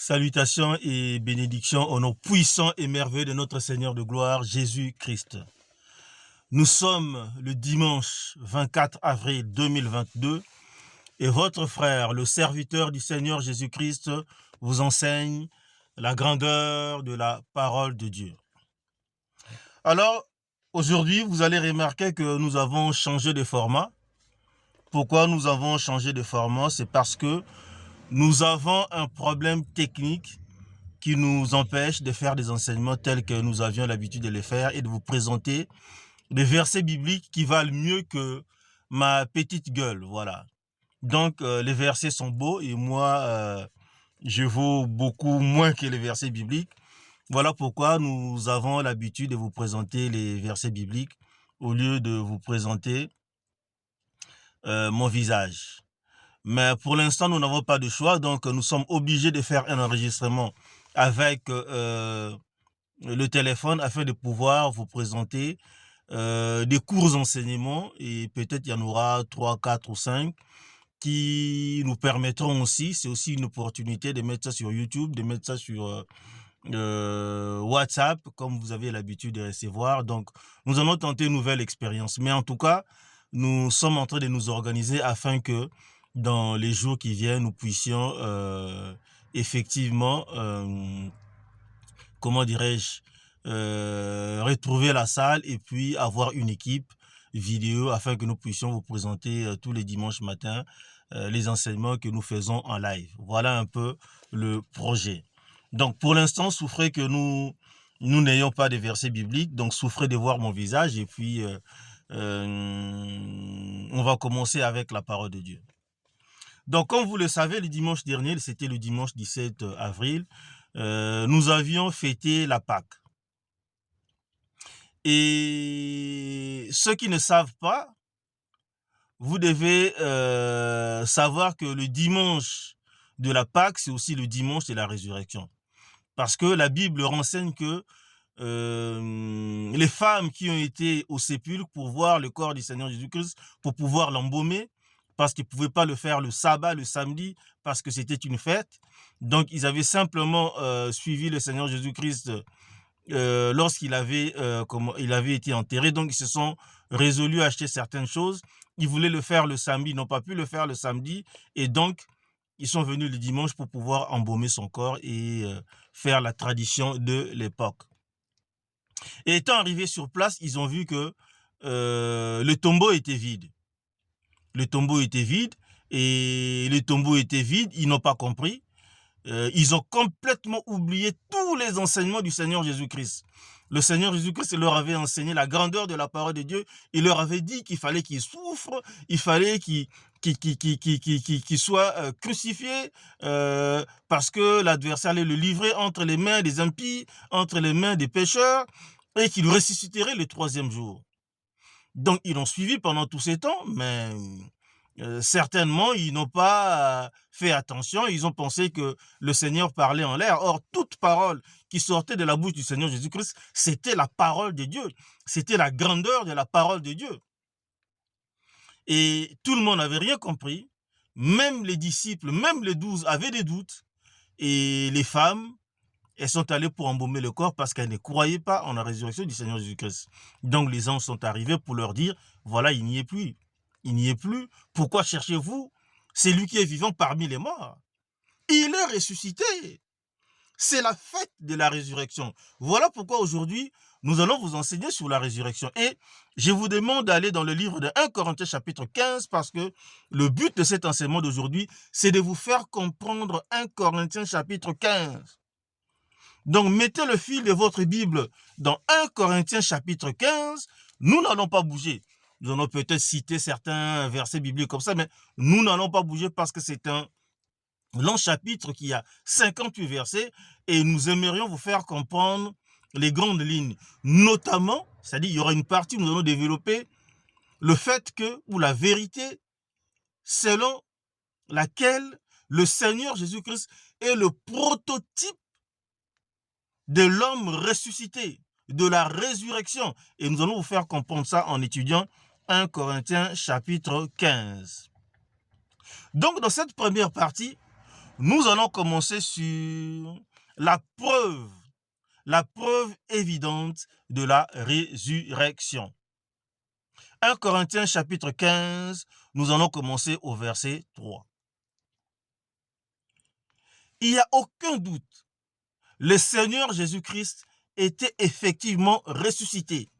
Salutations et bénédictions au nom puissant et merveilleux de notre Seigneur de gloire, Jésus-Christ. Nous sommes le dimanche 24 avril 2022 et votre frère, le serviteur du Seigneur Jésus-Christ, vous enseigne la grandeur de la parole de Dieu. Alors, aujourd'hui, vous allez remarquer que nous avons changé de format. Pourquoi nous avons changé de format? C'est parce que nous avons un problème technique qui nous empêche de faire des enseignements tels que nous avions l'habitude de les faire et de vous présenter des versets bibliques qui valent mieux que ma petite gueule, voilà. Donc, les versets sont beaux et moi, je vaux beaucoup moins que les versets bibliques. Voilà pourquoi nous avons l'habitude de vous présenter les versets bibliques au lieu de vous présenter mon visage. Mais pour l'instant, nous n'avons pas de choix, donc nous sommes obligés de faire un enregistrement avec le téléphone afin de pouvoir vous présenter des courts enseignements et peut-être il y en aura 3, 4 ou 5 qui nous permettront aussi, c'est aussi une opportunité de mettre ça sur YouTube, de mettre ça sur WhatsApp, comme vous avez l'habitude de recevoir. Donc, nous allons tenter une nouvelle expérience. Mais en tout cas, nous sommes en train de nous organiser afin que dans les jours qui viennent, nous puissions effectivement, comment dirais-je, retrouver la salle et puis avoir une équipe vidéo afin que nous puissions vous présenter tous les dimanches matins les enseignements que nous faisons en live. Voilà un peu le projet. Donc pour l'instant, souffrez que nous n'ayons pas de versets bibliques, donc souffrez de voir mon visage et puis on va commencer avec la parole de Dieu. Donc comme vous le savez, le dimanche dernier, c'était le dimanche 17 avril, nous avions fêté la Pâque. Et ceux qui ne savent pas, vous devez savoir que le dimanche de la Pâque, c'est aussi le dimanche de la résurrection. Parce que la Bible renseigne que les femmes qui ont été au sépulcre pour voir le corps du Seigneur Jésus-Christ, pour pouvoir l'embaumer, parce qu'ils ne pouvaient pas le faire le sabbat, le samedi, parce que c'était une fête. Donc, ils avaient simplement suivi le Seigneur Jésus-Christ lorsqu'il avait, il avait été enterré. Donc, ils se sont résolus à acheter certaines choses. Ils voulaient le faire le samedi, ils n'ont pas pu le faire le samedi. Et donc, ils sont venus le dimanche pour pouvoir embaumer son corps et faire la tradition de l'époque. Et étant arrivés sur place, ils ont vu que le tombeau était vide. Le tombeau était vide et le tombeau était vide, ils n'ont pas compris. Ils ont complètement oublié tous les enseignements du Seigneur Jésus-Christ. Le Seigneur Jésus-Christ leur avait enseigné la grandeur de la parole de Dieu. Il leur avait dit qu'il fallait qu'ils souffrent, il fallait qu'ils soient crucifiés parce que l'adversaire allait le livrer entre les mains des impies, entre les mains des pécheurs, et qu'il ressusciterait le troisième jour. Donc, ils l'ont suivi pendant tout ce temps, mais certainement, ils n'ont pas fait attention. Ils ont pensé que le Seigneur parlait en l'air. Or, toute parole qui sortait de la bouche du Seigneur Jésus-Christ, c'était la parole de Dieu. C'était la grandeur de la parole de Dieu. Et tout le monde n'avait rien compris. Même les disciples, même les 12 avaient des doutes. Et les femmes, elles sont allées pour embaumer le corps parce qu'elles ne croyaient pas en la résurrection du Seigneur Jésus-Christ. Donc les anges sont arrivés pour leur dire, voilà, il n'y est plus. Il n'y est plus. Pourquoi cherchez-vous? C'est lui qui est vivant parmi les morts. Il est ressuscité. C'est la fête de la résurrection. Voilà pourquoi aujourd'hui, nous allons vous enseigner sur la résurrection. Et je vous demande d'aller dans le livre de 1 Corinthiens chapitre 15 parce que le but de cet enseignement d'aujourd'hui, c'est de vous faire comprendre 1 Corinthiens chapitre 15. Donc, mettez le fil de votre Bible dans 1 Corinthiens chapitre 15. Nous n'allons pas bouger. Nous allons peut-être citer certains versets bibliques comme ça, mais nous n'allons pas bouger parce que c'est un long chapitre qui a 58 versets et nous aimerions vous faire comprendre les grandes lignes. Notamment, c'est-à-dire il y aura une partie où nous allons développer le fait que, ou la vérité, selon laquelle le Seigneur Jésus-Christ est le prototype de l'homme ressuscité, de la résurrection. Et nous allons vous faire comprendre ça en étudiant 1 Corinthiens chapitre 15. Donc dans cette première partie, Nous allons commencer sur la preuve évidente de la résurrection. 1 Corinthiens chapitre 15, nous allons commencer au verset 3. Il n'y a aucun doute, le Seigneur Jésus-Christ était effectivement ressuscité.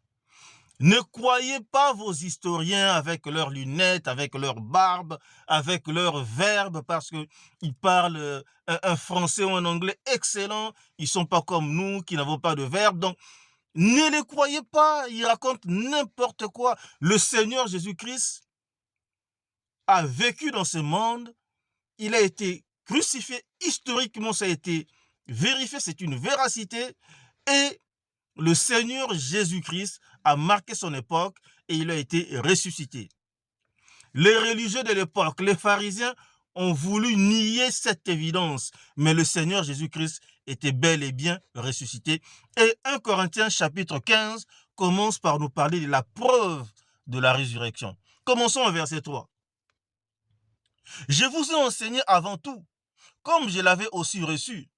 Ne croyez pas vos historiens avec leurs lunettes, avec leurs barbes, avec leurs verbes, parce qu'ils parlent un français ou un anglais excellent. Ils ne sont pas comme nous qui n'avons pas de verbe. Donc, ne les croyez pas, ils racontent n'importe quoi. Le Seigneur Jésus-Christ a vécu dans ce monde, il a été crucifié, historiquement ça a été vérifié, c'est une véracité, et le Seigneur Jésus-Christ a marqué son époque et il a été ressuscité. Les religieux de l'époque, les pharisiens, ont voulu nier cette évidence, mais le Seigneur Jésus-Christ était bel et bien ressuscité. Et 1 Corinthiens chapitre 15 commence par nous parler de la preuve de la résurrection. Commençons au verset 3. Je vous ai enseigné avant tout, comme je l'avais aussi reçu,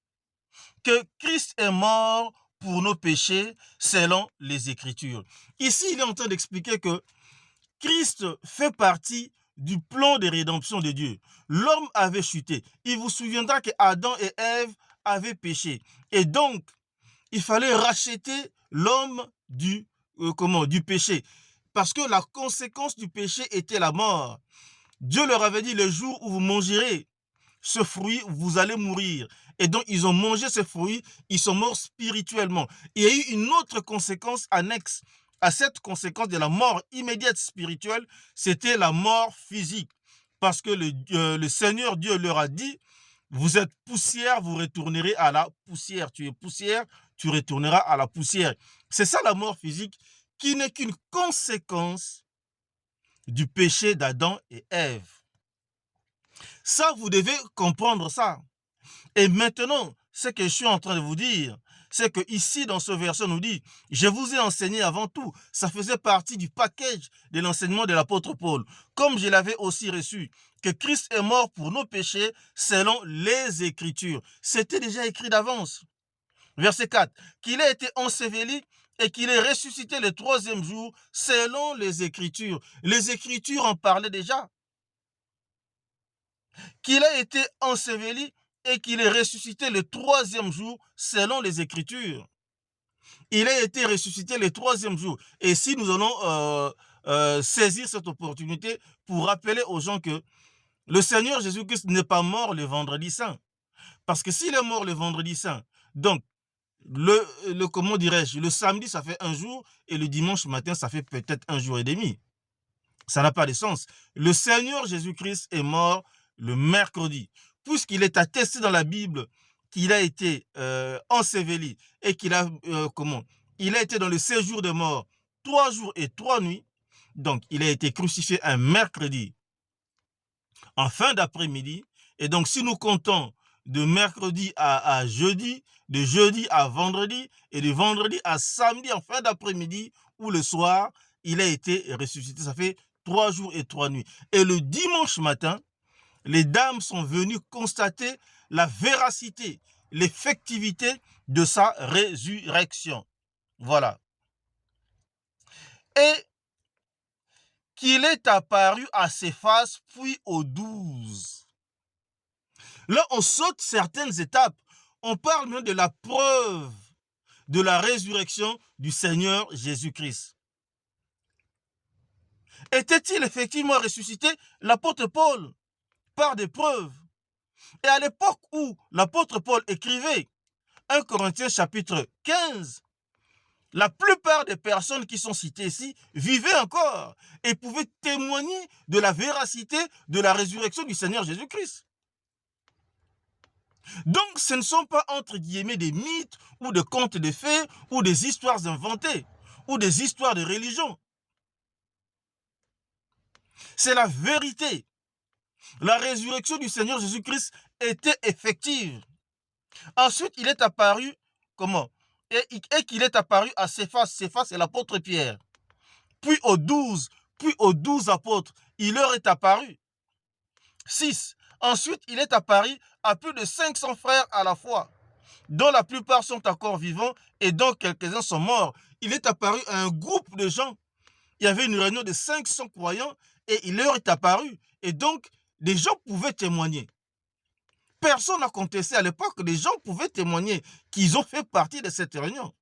que Christ est mort pour nos péchés selon les Écritures. Ici, il est en train d'expliquer que Christ fait partie du plan de rédemption de Dieu. L'homme avait chuté. Il vous souviendra que Adam et Ève avaient péché. Et donc, il fallait racheter l'homme du péché. Parce que la conséquence du péché était la mort. Dieu leur avait dit, le jour où vous mangerez ce fruit, vous allez mourir. Et donc, ils ont mangé ce fruit, ils sont morts spirituellement. Il y a eu une autre conséquence annexe à cette conséquence de la mort immédiate spirituelle, c'était la mort physique. Parce que le Seigneur Dieu leur a dit, vous êtes poussière, vous retournerez à la poussière. Tu es poussière, tu retourneras à la poussière. C'est ça la mort physique, qui n'est qu'une conséquence du péché d'Adam et Ève. Ça, vous devez comprendre ça. Et maintenant, ce que je suis en train de vous dire, c'est que ici, dans ce verset, on nous dit, je vous ai enseigné avant tout. Ça faisait partie du package de l'enseignement de l'apôtre Paul. Comme je l'avais aussi reçu, que Christ est mort pour nos péchés selon les Écritures. C'était déjà écrit d'avance. Verset 4, qu'il a été enseveli et qu'il est ressuscité le troisième jour selon les Écritures. Les Écritures en parlaient déjà. Qu'il a été enseveli et qu'il est ressuscité le troisième jour selon les Écritures. Il a été ressuscité le troisième jour. Et si nous allons saisir cette opportunité pour rappeler aux gens que le Seigneur Jésus-Christ n'est pas mort le vendredi saint. Parce que s'il est mort le vendredi saint, donc comment dirais-je, le samedi ça fait un jour et le dimanche matin ça fait peut-être un jour et demi. Ça n'a pas de sens. Le Seigneur Jésus-Christ est mort le mercredi, puisqu'il est attesté dans la Bible qu'il a été enseveli et qu'il a, il a été dans le séjour de mort 3 jours et 3 nuits. Donc, il a été crucifié un mercredi en fin d'après-midi. Et donc, si nous comptons de mercredi à jeudi, de jeudi à vendredi et de vendredi à samedi en fin d'après-midi ou le soir, il a été ressuscité. Ça fait 3 jours et 3 nuits. Et le dimanche matin, les dames sont venues constater la véracité, l'effectivité de sa résurrection. Voilà. Et qu'il est apparu à Céphas, puis aux 12. Là, on saute certaines étapes. On parle même de la preuve de la résurrection du Seigneur Jésus-Christ. Était-il effectivement ressuscité? L'apôtre Paul par des preuves. Et à l'époque où l'apôtre Paul écrivait 1 Corinthiens chapitre 15, la plupart des personnes qui sont citées ici vivaient encore et pouvaient témoigner de la véracité de la résurrection du Seigneur Jésus-Christ. Donc, ce ne sont pas entre guillemets des mythes ou des contes de fées ou des histoires inventées ou des histoires de religion. C'est la vérité. La résurrection du Seigneur Jésus-Christ était effective. Ensuite, il est apparu, comment? Et qu'il est apparu à Céphas. Céphas, c'est l'apôtre Pierre. Puis aux 12 apôtres, il leur est apparu. 6. Ensuite, il est apparu à plus de 500 frères à la fois, dont la plupart sont encore vivants et dont quelques-uns sont morts. Il est apparu à un groupe de gens. Il y avait une réunion de 500 croyants et il leur est apparu. Et donc, les gens pouvaient témoigner. Personne n'a contesté à l'époque, les gens pouvaient témoigner qu'ils ont fait partie de cette réunion.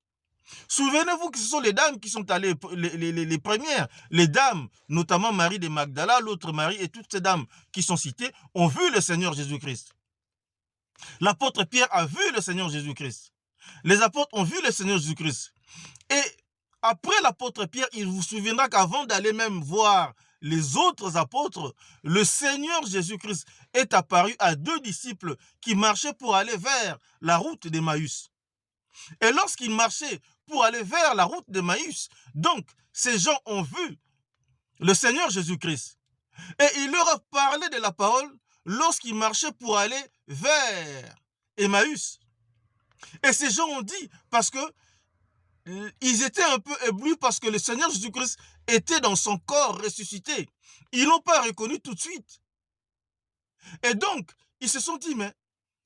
Souvenez-vous que ce sont les dames qui sont allées, les premières. Les dames, notamment Marie de Magdala, l'autre Marie et toutes ces dames qui sont citées, ont vu le Seigneur Jésus-Christ. L'apôtre Pierre a vu le Seigneur Jésus-Christ. Les apôtres ont vu le Seigneur Jésus-Christ. Et après l'apôtre Pierre, il vous souviendra qu'avant d'aller même voir les autres apôtres, le Seigneur Jésus-Christ est apparu à 2 disciples qui marchaient pour aller vers la route d'Emmaüs. Et lorsqu'ils marchaient pour aller vers la route d'Emmaüs, donc ces gens ont vu le Seigneur Jésus-Christ. Et il leur a parlé de la parole lorsqu'ils marchaient pour aller vers Emmaüs. Et ces gens ont dit, parce que ils étaient un peu éblouis parce que le Seigneur Jésus-Christ était dans son corps ressuscité. Ils ne l'ont pas reconnu tout de suite. Et donc, ils se sont dit, mais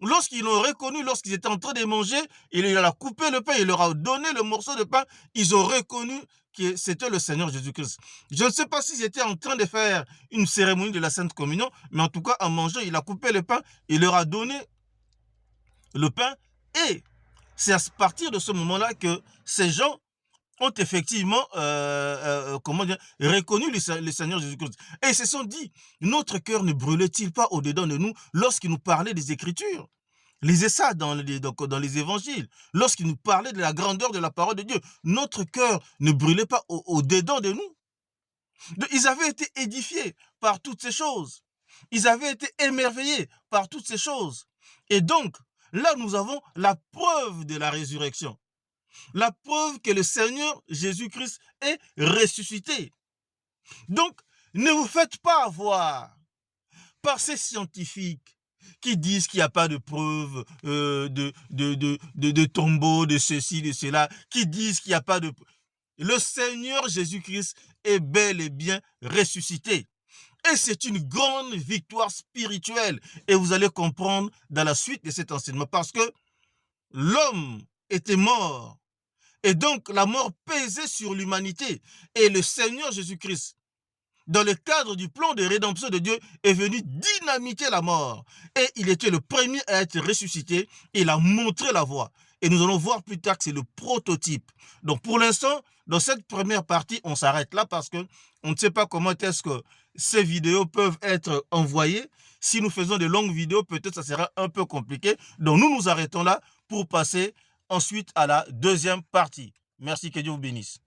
lorsqu'ils l'ont reconnu, lorsqu'ils étaient en train de manger, il leur a coupé le pain, il leur a donné le morceau de pain, ils ont reconnu que c'était le Seigneur Jésus-Christ. Je ne sais pas s'ils étaient en train de faire une cérémonie de la Sainte Communion, mais en tout cas, en mangeant, il a coupé le pain, il leur a donné le pain, et c'est à partir de ce moment-là que ces gens ont effectivement reconnu le Seigneur Jésus-Christ. Et ils se sont dit, notre cœur ne brûlait-il pas au-dedans de nous lorsqu'il nous parlait des Écritures? Lisez ça dans les évangiles. Lorsqu'il nous parlait de la grandeur de la parole de Dieu, notre cœur ne brûlait pas au-dedans de nous. Ils avaient été édifiés par toutes ces choses. Ils avaient été émerveillés par toutes ces choses. Et donc, là, nous avons la preuve de la résurrection. La preuve que le Seigneur Jésus-Christ est ressuscité. Donc, ne vous faites pas avoir par ces scientifiques qui disent qu'il n'y a pas de preuve de tombeau, de ceci, de cela, qui disent qu'il n'y a pas de... Le Seigneur Jésus-Christ est bel et bien ressuscité. Et c'est une grande victoire spirituelle. Et vous allez comprendre dans la suite de cet enseignement, parce que l'homme était mort. Et donc, la mort pesait sur l'humanité. Et le Seigneur Jésus-Christ, dans le cadre du plan de rédemption de Dieu, est venu dynamiter la mort. Et il était le premier à être ressuscité. Et il a montré la voie. Et nous allons voir plus tard que c'est le prototype. Donc, pour l'instant, dans cette première partie, on s'arrête là parce qu'on ne sait pas comment est-ce que ces vidéos peuvent être envoyées. Si nous faisons de longues vidéos, peut-être ça sera un peu compliqué. Donc, nous nous arrêtons là pour passer ensuite à la deuxième partie. Merci, que Dieu vous bénisse.